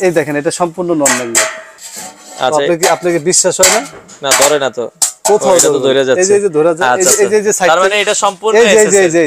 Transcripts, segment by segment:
এই দেখেন এটা সম্পূর্ণ নন ম্যাগনেট। আচ্ছা আপনাকে বিশ্বাস হয় না? না ধরে না তো, কোথাও এটা তো ধরে যাচ্ছে। এই যে ধরে যাচ্ছে, এই যে সাইড, তার মানে এটা সম্পূর্ণ এই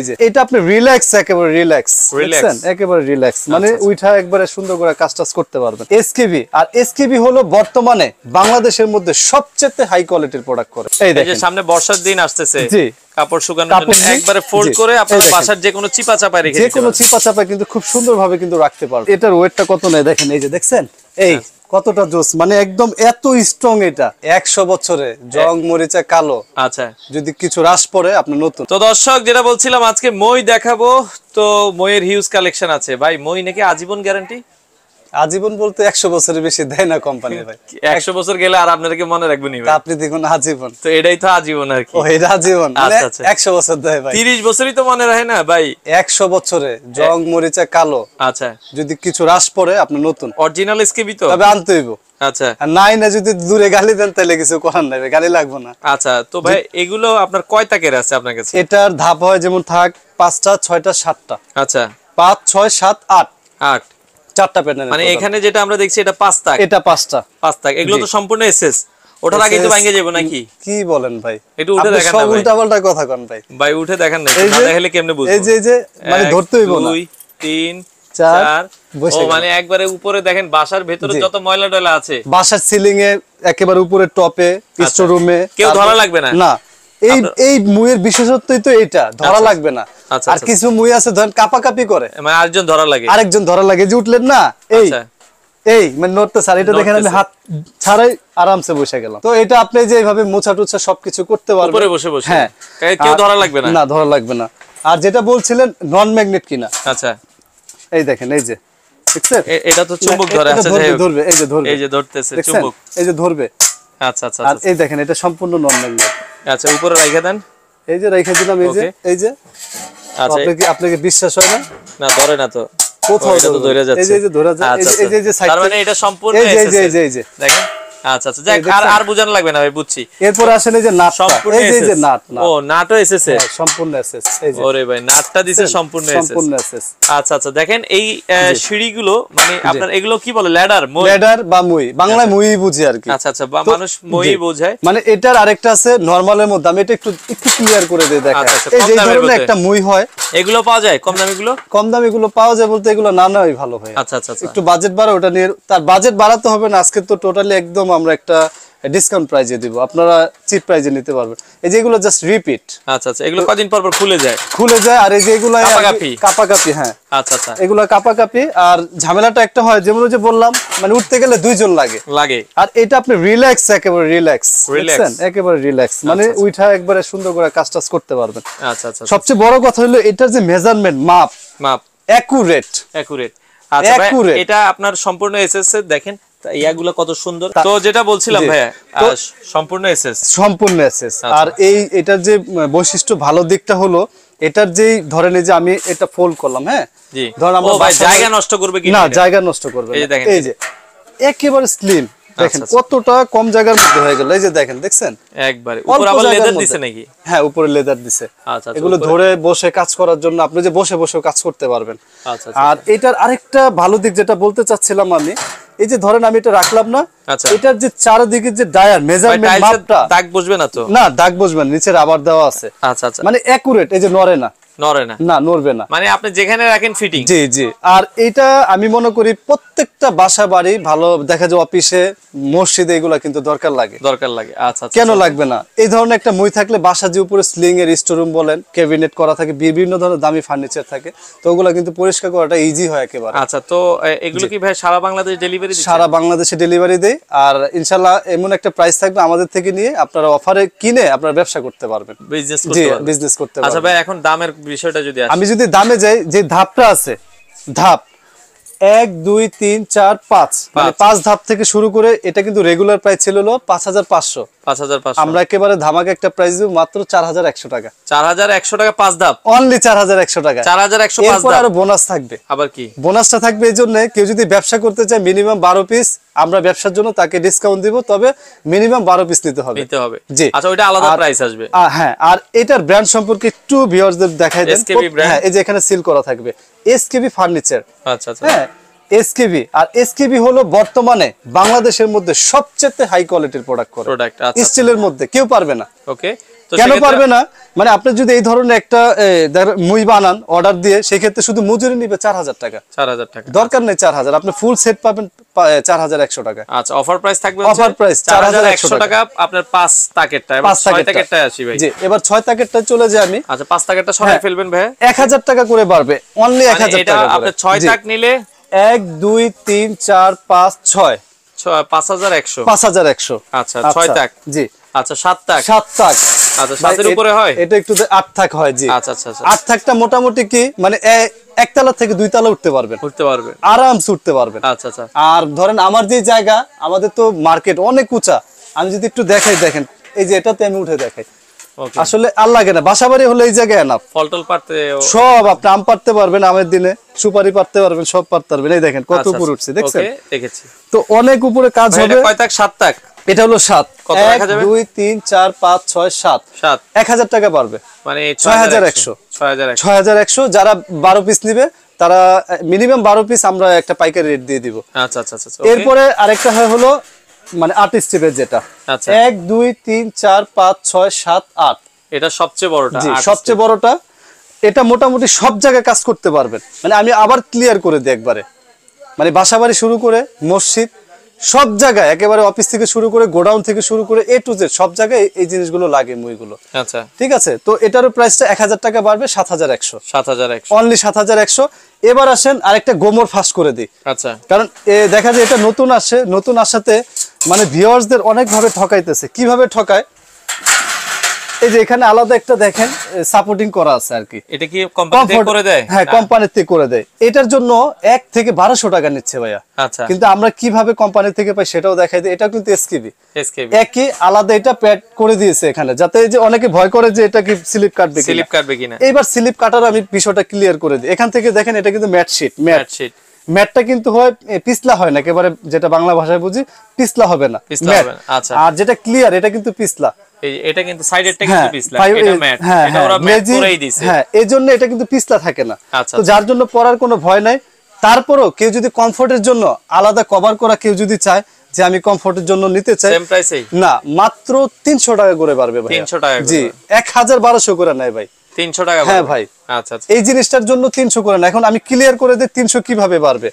যে এটা আপনি রিল্যাক্স, একেবারে রিল্যাক্স, দেখছেন একেবারে রিল্যাক্স, মানে উইঠা একবারে সুন্দর করে কাজ করতে পারবেন। এসকেবি, আর এসকেবি হলো বর্তমানে বাংলাদেশের মধ্যে সবচেয়ে হাই কোয়ালিটির প্রোডাক্ট করে। এই দেখেন সামনে বর্ষার দিন আসতেছে, জি কাপড় শুকানোর জন্য একবারে ফোল্ড করে আপনারা বাসার যে কোনো চিপা চাপা রেখে যে কোনো চিপা চাপা কিন্তু খুব সুন্দরভাবে কিন্তু রাখতে পারবেন। এটার ওয়েটটা কত নেয় দেখেন, এই যে দেখছেন এই কতটা জোস, মানে একদম এত স্ট্রং। এটা 100 বছরে জং মরিচা কালো, আচ্ছা যদি কিছু রাশ পড়ে আপনি নতুন। তো দর্শক যেটা বলছিলাম, আজকে মই দেখাবো, তো মইয়ের হিউজ কালেকশন আছে ভাই। মই নাকি আজীবন গ্যারান্টি? আজীবন বলতে 100 বছরের বেশি দেয় না কোম্পানি ভাই। 100 বছর গেলে আর আপনাদেরকে মনে রাখবেন না আপনি দেখুন আজীবন, তো এটাই তো আজীবন আর কি। ও এটা আজীবন, মানে 100 বছর দেয় ভাই। 30 বছরই তো মনে রাখে না ভাই। 100 বছরে জং মরিচা কালো, আচ্ছা যদি কিছু রাশ পড়ে আপনি নতুন। অরিজিনাল এসকেবি তো, তবে আনতে হইব। আচ্ছা আর নাই না যদি দূরে গালি দেন তাহলে কিছু করার নাই, গালি লাগবে না। আচ্ছা তো ভাই এগুলো আপনার কয় তাকের আছে আপনার কাছে? এটার ধাপ হয় যেমন থাক 5টা 6টা 7টা। আচ্ছা 5 6 7 8 8 4টা প্যানেল। মানে এখানে যেটা আমরা দেখছি এটা 5 তাক, এটা 5টা 5 তাক। এগুলো তো সম্পূর্ণ এসএস, ওঠার আগে তো ভাঙে যাবে নাকি? কি বলেন ভাই, একটু উঠে দেখেন না ভাই, উল্টা পাল্টা কথা কোন ভাই। ভাই উঠে দেখেন না, না দেখালে কেমনে বুঝবো? এই যে মানে ধরতে হইব না। 2 3 4 ও মানে একবারে উপরে দেখেন, বাসার ভেতরে যত ময়লা টয়লা আছে, বাসার সিলিং এ একেবারে উপরে টপে, স্টোর রুমে কেউ ধরা লাগবে না। না এই মুইয়ের বিশেষত্বই তো এটা, ধরা লাগবে না। আর কিছু মুই আছে ধরেন কাপাকাপি করে, মানে আরেকজন ধরা লাগে, যে উঠলেন না এই মানে নড়তে স্যার, এটা দেখেন আমি হাত ছাড়াই আরামসে বসে গেলাম। তো এটা আপনি যে এইভাবে মোছা টুছা সবকিছু করতে পারবেন উপরে বসে বসে, হ্যাঁ কেউ ধরা লাগবে না। না ধরা লাগবে না। আর যেটা বলছিলেন নন ম্যাগনেট কিনা, আচ্ছা এই দেখেন এই যে দেখছেন, এটা তো চুম্বক ধরে আছে, ধরবে এই যে ধরবে, এই যে ধরতেছে চুম্বক, এই যে ধরবে। আচ্ছা আচ্ছা আর এই দেখেন এটা সম্পূর্ণ নন ম্যাগনেট। আচ্ছা উপরে রাখা দেন, এই যে রাখা দিলাম, এই যে আচ্ছা আপনাকে বিশ্বাস হয় না? না ধরে না তো, কোথাও এটা তো ধরে যাচ্ছে। এই যে ধরে যাচ্ছে, এই যে সাইড, তার মানে এটা সম্পূর্ণ এই যে দেখেন। আচ্ছা আচ্ছা যাক, আর বুঝানো লাগবে না ভাই, বুঝছি। এরপর আসেন এই যে নাট, সম্পূর্ণ এই যে নাট, ও নাটও এসেছে সম্পূর্ণ এসএস। এই যে ওরে ভাই নাটটা দিছে সম্পূর্ণ এসএস। আচ্ছা আচ্ছা দেখেন এই সিঁড়িগুলো, মানে আপনার এগুলো কি বলে, ল্যাডার বা মই, বাংলায় মই বুঝি আর কি। আচ্ছা আচ্ছা, বা মানুষ মই বোঝায়। মানে এটার আরেকটা আছে নরমালের মধ্যে, আমি এটা একটু ক্লিয়ার করে দেই। দেখেন এই যে ধরনের একটা মই হয়, এগুলো পাওয়া যায় কম দামি গুলো? কম দামি গুলো পাওয়া যায় বলতে এগুলো না নয় ভালো হয়। আচ্ছা আচ্ছা, একটু বাজেট বাড়া, ওটা নিয়ে তার বাজেট বাড়াতে হবে না। আজকে তো টোটালি একদম আমরা একটা ডিসকাউন্ট প্রাইজে দিব, আপনারা চিপ প্রাইজে নিতে পারবেন। এই যে এগুলো জাস্ট রিপিট। আচ্ছা আচ্ছা, এগুলো কদিন পর পর খুলে যায়? আর এই যে এগুলো কাপাকাপি, হ্যাঁ আচ্ছা আচ্ছা, এগুলো কাপাকাপি। আর ঝামেলাটা একটা হয়, যেমন যে বললাম, মানে উঠতে গেলে দুইজন লাগে। আর এটা আপনি রিল্যাক্স, একেবারে রিল্যাক্স, একেবারে রিল্যাক্স, মানে উইঠা একবারে সুন্দর করে কাজ করতে পারবেন। আচ্ছা আচ্ছা, সবচেয়ে বড় কথা হলো এটার যে মেজারমেন্ট, মাপ অ্যাকুরেট। আচ্ছা ভাই এটা আপনার সম্পূর্ণ এসএস এর দেখেন ইয়াগুলো কত সুন্দর। তো যেটা বলছিলাম ভাইয়া, সম্পূর্ণ এসএস। আর এটার যে বৈশিষ্ট্য ভালো দিকটা হলো, এটার যেই ধরেন এই যে আমি এটা ফোল্ড করলাম, হ্যাঁ ধরেন আমরা জায়গা নষ্ট করবে কি না, জায়গা নষ্ট করবে না। এই যে একেবারে স্লিম, দেখেন কতটা কম জায়গার মধ্যে হয়ে গেল। এই যে দেখেন, দেখছেন একবারে উপরে আবার লেদার দিছে নাকি? হ্যাঁ উপরে লেদার দিছে। আচ্ছা, এগুলো ধরে বসে কাজ করার জন্য আপনি যে বসে বসে কাজ করতে পারবেন। আচ্ছা, আর এটার আরেকটা ভালো দিক যেটা বলতে চাচ্ছিলাম আমি, এই যে ধরেন আমি এটা রাখলাম না, এটার যে চারদিকে যে ডায়ার মেজারমেন্ট মাপটা, দাগ বসবে না তো? না দাগ বসবে না, নিচে রাবার দেওয়া আছে। আচ্ছা আচ্ছা, মানে অ্যাকুরেট, এই যে নড়ে না, নড়বে না, মানে আপনি যেখানে রাখেন ফিটিং। জি জি। আর এটা আমি মনে করি প্রত্যেকটা বাসা বাড়ি, ভালো দেখা যায় অফিসে, মসজিদে এগুলা কিন্তু দরকার লাগে। আচ্ছা, কেন লাগবে না? এই ধরনের একটা মই থাকলে বাসা যে উপরে স্লিং এর স্টোররুম বলেন, ক্যাবিনেট করা থাকে, বিভিন্ন ধরনের দামি ফার্নিচার থাকে, তো ওগুলা কিন্তু পরিষ্কার করাটা ইজি হয় একেবারে। আচ্ছা, তো এগুলো কি ভাই সারা বাংলাদেশ ডেলিভারি? সারা বাংলাদেশে ডেলিভারি দেয়। আর ইনশাআল্লাহ এমন একটা প্রাইস থাকবে আমাদের থেকে নিয়ে আপনারা অফারে কিনে আপনারা ব্যবসা করতে পারবেন, বিজনেস করতে পারবেন। আচ্ছা ভাই এখন দামের বিষয়টা যদি আমি যদি দামে যাই, যে ধাপটা আছে, ধাপ 1 2 3 4 5, মানে 5 ধাপ থেকে শুরু করে, এটা কিন্তু রেগুলার প্রাইস ছিল 5500। আমরা একেবারে ধামাকা একটা প্রাইস দিব মাত্র 4100 টাকা। 4100 টাকা 5 ধাপ, অনলি 4100 টাকা। 4105 ধাপ। আর বোনাস থাকবে। আবার কি বোনাসটা থাকবে? এই জন্য কেউ যদি ব্যবসা করতে চায় মিনিমাম 12 পিস, আমরা ব্যবসার জন্য তাকে ডিসকাউন্ট দিব, তবে মিনিমাম 12 পিস নিতে হবে। জি। আচ্ছা, ওইটা আলাদা প্রাইস আসবে। হ্যাঁ, আর এটার ব্র্যান্ড সম্পর্কে একটু ভিউয়ারদের দেখাই দেন। হ্যাঁ, এই যে এখানে সিল করা থাকবে এসকেবি ফার্নিচার। আচ্ছা আচ্ছা, হ্যাঁ এসকেবি। আর এসকেবি হলো বর্তমানে বাংলাদেশের মধ্যে সবচেয়ে হাই কোয়ালিটির প্রোডাক্ট করে স্টিলের মধ্যে, কেউ পারবে না। ওকে, কেন পারবে না? মানে আপনি যদি এই ধরনের একটা মুই বানান অর্ডার দিয়ে, সেক্ষেত্রে শুধু মজুরি নিবে 4000 টাকা। 4000 টাকা দরকার নেই 4000, আপনি ফুল সেট পাবেন 4100 টাকা। আচ্ছা, অফার প্রাইস থাকবে, অফার প্রাইস 4100 টাকা আপনার 5 প্যাকেটটা। এবার 6 প্যাকেটটা আসি ভাই। জি, এবার 6 প্যাকেটটা চলে যায় আমি। আচ্ছা, 5 প্যাকেটটা সরাই ফেলবেন ভাই, 1000 টাকা করে বাড়বে, অনলি 1000 টাকা করে। আপনি 6 প্যাক নিলে 1 2 3 4 5 6 5100। 5100। আচ্ছা, 6 প্যাক। জি। আচ্ছা, 7 প্যাক। 7 প্যাক। আচ্ছা, 7 এর উপরে হয়? এটা একটু 8 প্যাক হয়। জি। আচ্ছা আচ্ছা আচ্ছা। 8 প্যাকটা মোটামুটি কি মানে একতলা থেকে দুইতলা উঠতে পারবেন, আরামসে উঠতে পারবেন। আচ্ছা আচ্ছা। আর ধরেন আমার যে জায়গা, আমাদের তো মার্কেট অনেক উঁচা, আমি যদি একটু দেখাই, দেখেন এই যে এটাতে আমি উঠে দেখাই, আসলে আর লাগে না। বাসাবাড়ি হলে এই জায়গায় না, ফলটল পারতে সব আপনি আম পারতে পারবেন, আমের দিনে সুপারি পারতে পারবেন, সব পারতে পারবেন। এই দেখেন কত উপরে উঠছে, দেখছেন? দেখেছি তো অনেক উপরে কাজ হবে। কয় তাক? 7 তাক। এটা হলো 7। কত রাখা যাবে? 1 2 3 4 5 6 7 1000 টাকা পারবে, মানে 6100। 6100 যারা 12 পিস নিবে তারা মিনিমাম 12 পিস আমরা একটা পাইকারি রেট দিয়ে দিব। আচ্ছা আচ্ছা আচ্ছা। এরপরে আরেকটা হয় হলো মানে 8 স্টেপের, যেটা 1 2 3 4 5 6 7 8, এটা সবচেয়ে বড়টা। জি, সবচেয়ে বড়টা। এটা মোটামুটি সব জায়গায় কাজ করতে পারবেন। মানে আমি আবার ক্লিয়ার করে দিই একবারে, মানে বাসাবাড়ি শুরু করে মসজিদ, সব জায়গায়, একেবারে অফিস থেকে শুরু করে গোডাউন থেকে শুরু করে A to Z সব জায়গায় এই জিনিসগুলো লাগে, মুইগুলো। আচ্ছা, ঠিক আছে। তো এটারও প্রাইসটা 1000 টাকা বাড়বে, 7100। 7100, অনলি 7100। এবার আসেন আরেকটা গোমর ফাঁস করে দিই। আচ্ছা, কারণ দেখা যায় এটা নতুন আসে, নতুন আসাতে মানে ভিউয়ার্সদের অনেক ভাবে ঠকাইতেছে। কিভাবে ঠকায়? এই যে এখানে আলাদা একটা দেখেন সাপোর্টিং করা আছে আর কি। এটা কি কোম্পানি থেকে করে দেয়? হ্যাঁ, কোম্পানি থেকে করে দেয়। এটার জন্য 1 থেকে 1200 টাকা নিচ্ছে ভাইয়া। আচ্ছা, কিন্তু আমরা কিভাবে কোম্পানি থেকে পাই সেটাও দেখাই দিই। এটা কিন্তু এসকেবি, একই আলাদা এটা প্যাড করে দিয়েছে এখানে, যাতে এই যে অনেকে ভয় করে যে এটা কি স্লিপ কাটবে কিনা। এইবার স্লিপ কাটার আমি বিষয়টা ক্লিয়ার করে দিই। এখান থেকে দেখেন, এটা কিন্তু ম্যাট শীট। ম্যাটটা কিন্তু হয় পিছলা হয় না, একেবারে যেটা বাংলা ভাষায় বুঝি পিছলা হবে না। আর যেটা ক্লিয়ার, এটা কিন্তু পিছলা। এটা কিন্তু সাইডেরটা কিন্তু পিছলা, এটা ম্যাট, এটা ওরা ম্যাট করেই দিয়েছে। হ্যাঁ, এজন্য এটা কিন্তু পিছলা থাকে না। তো যার জন্য পরার কোনো ভয় নাই। তারপরও কেউ যদি কমফোর্টের জন্য আলাদা কভার করা কেউ যদি চায় যে আমি কমফোর্টের জন্য নিতে চাই, সেম প্রাইসেই না, মাত্র 300 টাকা করে পারবে ভাই। 300 টাকা? জি, 1200 করে নাই ভাই, 300 টাকা। হ্যাঁ ভাই। আচ্ছা আচ্ছা। এই জিনিসটার জন্য 300 করে না। এখন আমি ক্লিয়ার করে দিই 300 কিভাবে বাড়বে।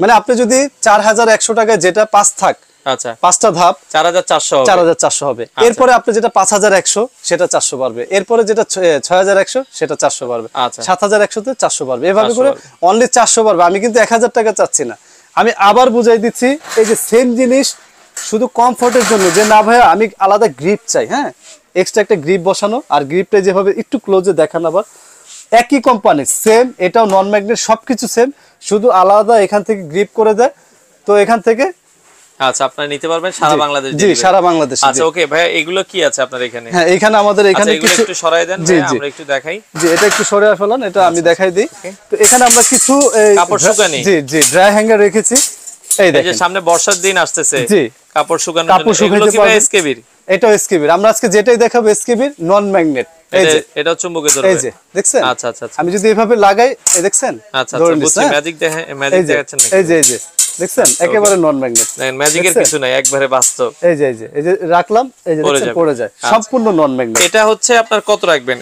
মানে আপনি যদি 4100 টাকায় যেটা 5 থাক, আচ্ছা, 5টা ধাপ 4400 হবে। এরপরে আপনি যেটা 5100 সেটা 400 বাড়বে। এরপরে যেটা 6100 সেটা 400 বাড়বে। 7100 তে 400 বাড়বে। এভাবে করে অনলি 400 বাড়বে। আমি কিন্তু 1000 টাকা চাচ্ছি না। আমি আবার বুঝাই দিচ্ছি, এই যে সেম জিনিস শুধু কমফোর্টের জন্য, যে না ভাইয়া আমি আলাদা গ্রিপ চাই, হ্যাঁ, এক্সট্রা একটা গ্রিপ বসানো, আর গ্রিপটা যেভাবে একটু ক্লোজে দেখান, আবার একই কোম্পানি সেম, এটাও নন ম্যাগনেট, সবকিছু সেম, শুধু আলাদা এখান থেকে গ্রিপ করে দেয়। তো এখান থেকে আচ্ছা, আপনারা নিতে পারবেন সারা বাংলাদেশ। জি, সারা বাংলাদেশ। আচ্ছা, ওকে ভাই, এগুলো কি আছে আপনার এখানে? হ্যাঁ, এখানে আমাদের এখানে কিছু একটু সরাই দেন ভাই, আমরা একটু দেখাই। জি, এটা একটু সরিয়ে ফেলান, এটা আমি দেখাই দিই। তো এখানে আমরা কিছু কাপড় শুকানি, জি ড্রাই হ্যাঙ্গার রেখেছি। এই দেখেন, এই যে সামনে বর্ষার দিন আসতেছে, জি, কাপড় শুকানোর জন্য এগুলো কি ভাই এসকেবির? এটাও এসকেবির। আমরা আজকে যেটাই দেখাবো এসকেবির নন ম্যাগনেট। এই যে এটা চুম্বকে ধরবে, এই যে দেখছেন? আচ্ছা আচ্ছা। আমি যদি এভাবে লাগাই, এই দেখছেন? আচ্ছা আচ্ছা, বুঝছি। ম্যাজিক দেখাচ্ছেন নাকি? এই যে দেখছেন, একেবারে নন ম্যাগনেট, ম্যাজিকের কিছু নাই, একবারে বাস্তব। এই যে রাখলাম, এই যে দেখছেন পড়ে যায়, সম্পূর্ণ নন ম্যাগনেট। এটা হচ্ছে আপনার কত রাখবেন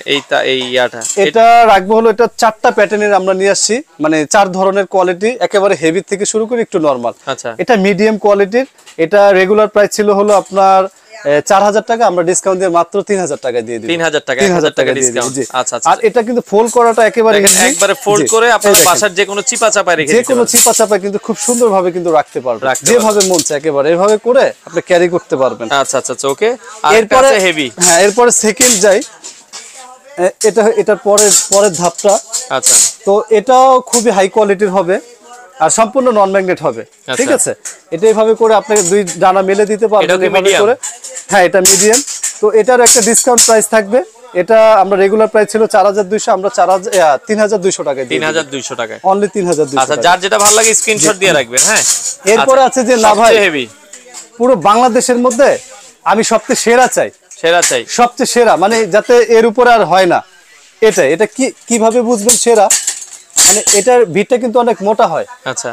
এই ইয়াটা? এটা রাখবো হলো, এটা 4টা প্যাটার্নের আমরা নিয়ে আসছি, মানে 4 ধরনের কোয়ালিটি, একেবারে হেভি থেকে শুরু করে একটু নরমাল। আচ্ছা, এটা মিডিয়াম কোয়ালিটির। এটা রেগুলার প্রাইস ছিল হলো আপনার 4000 টাকা, আমরা ডিসকাউন্ট দিয়ে মাত্র 3000 টাকা দিয়ে দিই। 3000 টাকা ডিসকাউন্ট। আচ্ছা আচ্ছা। আর এটা কিন্তু ফোল্ড করাটা একেবারে ফোল্ড করে আপনার বাসার যে কোনো চিপা চাপায় রেখে দিতে পারবেন। যে কোনো চিপা চাপায় কিন্তু খুব সুন্দরভাবে কিন্তু রাখতে পারবেন, যেভাবে মন চায় একেবারে এভাবে করে আপনি ক্যারি করতে পারবেন। আচ্ছা আচ্ছা, ওকে। এরপরে হেভি, হ্যাঁ, এরপরে সেকেন্ড যাই, এটার পরের ধাপটা। আচ্ছা, তো এটাও খুবই হাই কোয়ালিটির হবে, আর সম্পূর্ণ নন ম্যাগনেট হবে। ঠিক আছে, এটা এইভাবে করে আপনাকে 2 ডানা মেলে দিতে পারবেন এভাবে করে। হ্যাঁ, এটা মিডিয়াম। তো এটার একটা ডিসকাউন্ট প্রাইস থাকবে। এটা আমরা রেগুলার প্রাইস ছিল 4200, আমরা 3200 টাকায় দিই। 3200 টাকায়, অনলি 3200। আচ্ছা, যার যেটা ভালো লাগে স্ক্রিনশট দিয়ে রাখবেন। হ্যাঁ, এরপর আছে যে না ভাই, পুরো বাংলাদেশের মধ্যে আমি সবচেয়ে সেরা চাই, সবচেয়ে সেরা, মানে যাতে এর উপরে আর হয় না। এটা কিভাবে বুঝবেন সেরা? মানে এটার ভিতটা কিন্তু অনেক মোটা হয়। আচ্ছা,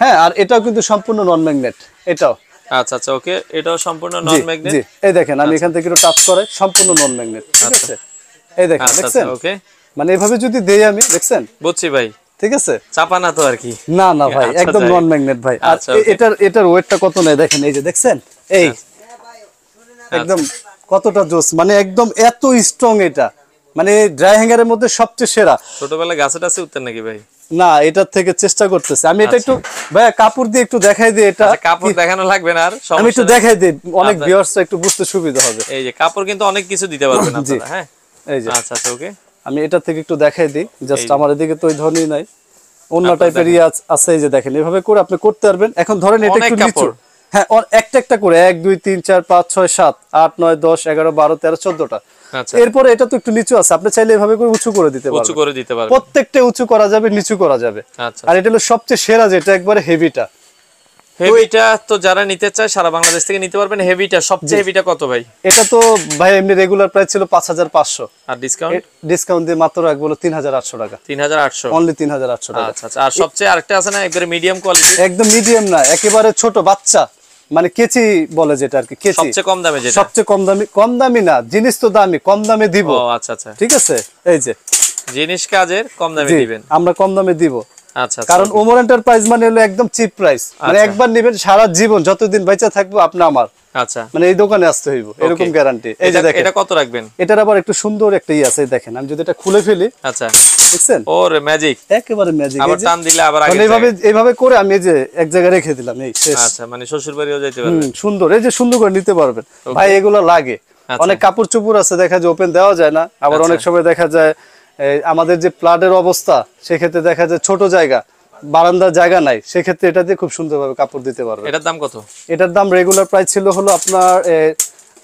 হ্যাঁ, আর এটাও কিন্তু সম্পূর্ণ নন ম্যাগনেট, এটাও। আচ্ছা আচ্ছা, ওকে, এটাও সম্পূর্ণ নন ম্যাগনেট। জি, এই দেখেন আমি এখান থেকে একটু টাচ করে সম্পূর্ণ নন ম্যাগনেট, ঠিক আছে? এই দেখেন, দেখছেন? ওকে, মানে এভাবে যদি দেই আমি, দেখছেন? বুঝছি ভাই, ঠিক আছে? চাপা না তো আর কি? না না ভাই, একদম নন ম্যাগনেট ভাই। আর এটার ওয়েটটা কত নেয় দেখেন, এই যে দেখছেন, এই একদম কতটা জোস, মানে একদম এত স্ট্রং এটা, মানে ড্রাই হ্যাঙ্গারের মধ্যে সবচেয়ে সেরা। ছোটবেলায় গাছে টাছে উঠতেন নাকি ভাই? না, এটার থেকে চেষ্টা করতেছি আমি। এটা একটু ভাই কাপড় দিয়ে একটু দেখাই দিই। এটা কাপড় দেখানো লাগবে না, আর আমি একটু দেখাই দিই, অনেক ভিউয়ার্সরা একটু বুঝতে সুবিধা হবে। এই যে কাপড় কিন্তু অনেক কিছু দিতে পারবেন আপনারা। হ্যাঁ, এই যে আচ্ছা আচ্ছা, ওকে, আমি এটা থেকে একটু দেখাই দিই, জাস্ট আমার এদিকে তো ওই ধরনের নাই, অন্য টাইপের আছে। এই যে দেখেন, এভাবে করে আপনি করতে পারবেন। এখন ধরেন এটা একটু নিচু, হ্যাঁ, একটা একটা করে 1 2 3 4 5 6 7 8 9 10 11 12 13 14টা। এরপরে এটা তো একটু নিচু আছে, আপনি চাইলে এভাবে করে উঁচু করে দিতে পারবেন। উঁচু করে দিতে পারবেন, প্রত্যেকটা উঁচু করা যাবে, নিচু করা যাবে। আর এটা হলো সবচেয়ে সেরা, যেটা একবারে হেভিটা। হেভিটা তো যারা নিতে চায় সারা বাংলাদেশ থেকে নিতে পারবেন। হেভিটা, সবচেয়ে হেভিটা কত ভাই? এটা তো ভাই এমনি রেগুলার প্রাইস ছিল 5500, আর ডিসকাউন্ট দিয়ে মাত্র রাখবো 3800 টাকা। 3800, অনলি 3800 টাকা। আচ্ছা আচ্ছা। আর সবচেয়ে আরেকটা আছে না, একবারে মিডিয়াম কোয়ালিটি? একদম মিডিয়াম না, একেবারে ছোট বাচ্চা, মানে কেচি বলে যেটা আর কি, কেচি। সবচেয়ে কম দামে যেটা? সবচেয়ে কম দামি না, জিনিস তো দামি, কম দামে দিব। ও আচ্ছা আচ্ছা, ঠিক আছে। এই যে জিনিস কাজের কম দামে দিবেন, আমরা কম দামে দিব। আচ্ছা, কারণ ওমর এন্টারপ্রাইজ মানে হলো একদম চিপ প্রাইস, মানে একবার নেবেন সারা জীবন, যতদিন বেঁচে থাকবো আপনি আমার। আচ্ছা, মানে এই দোকানে আসতে হইব, এরকম গ্যারান্টি। এই যে দেখেন, এটা কত রাখবেন? এটার আবার একটু সুন্দর একটা আছে, দেখেন আমি যদি এটা খুলে ফেলি। আচ্ছা, দেখছেন? ওরে ম্যাজিক, একেবারে ম্যাজিক। আবার টান দিলে আবার আগে এইভাবে করে আমি এই যে এক জায়গায় রেখে দিলাম, এই শেষ। আচ্ছা, মানে শ্বশুর বাড়িও যাইতে পারবেন। সুন্দর, এই যে সুন্দর করে নিতে পারবেন ভাই। এগুলো লাগে, অনেক কাপড় চোপড় আছে দেখা যায় ওপেন দেওয়া যায় না, আবার অনেক সময় দেখা যায় আমাদের যে প্লাটের অবস্থা, সেক্ষেত্রে দেখা যায় ছোট জায়গা, বারান্দার জায়গা নাই, সেক্ষেত্রে এটা দিয়ে খুব সুন্দরভাবে কাপড় দিতে পারবে। এটার দাম কত? এটার দাম রেগুলার প্রাইস ছিল হলো আপনার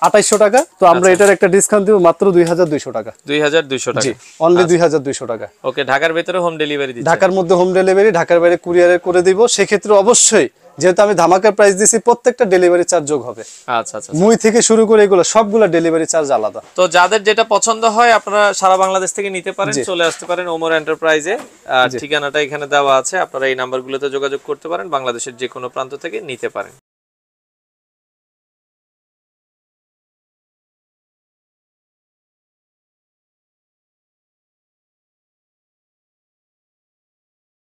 2800 টাকা, তো আমরা এটার একটা ডিসকাউন্ট দিব মাত্র 2200 টাকা। 2200 টাকা, অনলি 2200 টাকা। ওকে, ঢাকার ভিতরে হোম ডেলিভারি দিচ্ছি? ঢাকার মধ্যে হোম ডেলিভারি, ঢাকার বাইরে কুরিয়ারে করে দিব। সেক্ষেত্রে অবশ্যই, যেহেতু আমি ধামাকা প্রাইস দিছি, প্রত্যেকটা ডেলিভারি চার্জ যোগ হবে। আচ্ছা আচ্ছা, মুই থেকে শুরু করে এগুলো সবগুলা ডেলিভারি চার্জ আলাদা। তো যাদের যেটা পছন্দ হয় আপনারা সারা বাংলাদেশ থেকে নিতে পারেন, চলে আসতে পারেন ওমর এন্টারপ্রাইজে। আর ঠিকানাটা এখানে দেওয়া আছে, আপনারা এই নাম্বারগুলোতে যোগাযোগ করতে পারেন, বাংলাদেশের যে কোনো প্রান্ত থেকে নিতে পারেন।